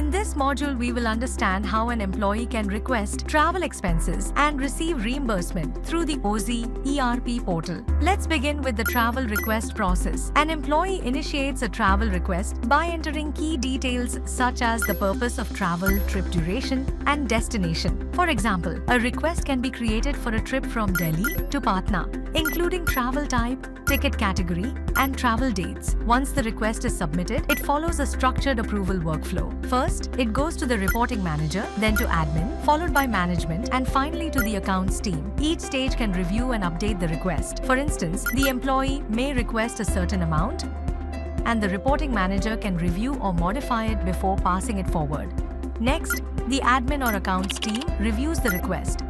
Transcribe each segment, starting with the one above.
In this module, we will understand how an employee can request travel expenses and receive reimbursement through the OZ ERP portal. Let's begin with the travel request process. An employee initiates a travel request by entering key details such as the purpose of travel, trip duration, and destination. For example, a request can be created for a trip from Delhi to Patna, including travel type, ticket category, and travel dates. Once the request is submitted, it follows a structured approval workflow. First, it goes to the reporting manager, then to admin, followed by management, and finally to the accounts team. Each stage can review and update the request. For instance, the employee may request a certain amount, and the reporting manager can review or modify it before passing it forward. Next, the admin or accounts team reviews the request.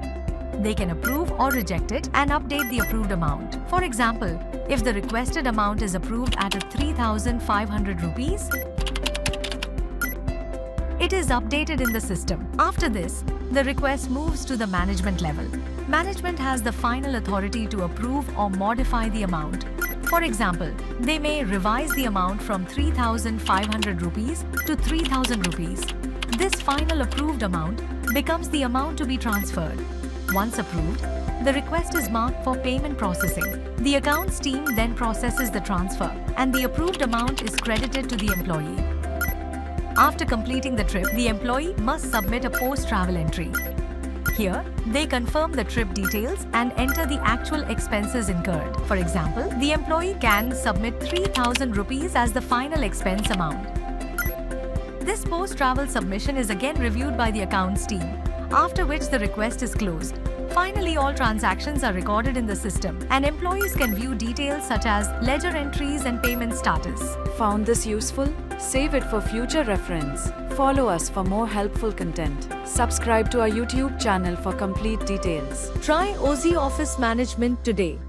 They can approve or reject it and update the approved amount. For example, if the requested amount is approved at 3,500 rupees, it is updated in the system. After this, the request moves to the management level. Management has the final authority to approve or modify the amount. For example, they may revise the amount from 3,500 rupees to 3,000 rupees. This final approved amount becomes the amount to be transferred. Once approved, the request is marked for payment processing. The accounts team then processes the transfer, and the approved amount is credited to the employee. After completing the trip, the employee must submit a post-travel entry. Here, they confirm the trip details and enter the actual expenses incurred. For example, the employee can submit 3,000 rupees as the final expense amount. This post-travel submission is again reviewed by the accounts team, after which the request is closed. Finally, all transactions are recorded in the system, and employees can view details such as ledger entries and payment status. Found this useful? Save it for future reference. Follow us for more helpful content. Subscribe to our YouTube channel for complete details. Try OZ Office Management today.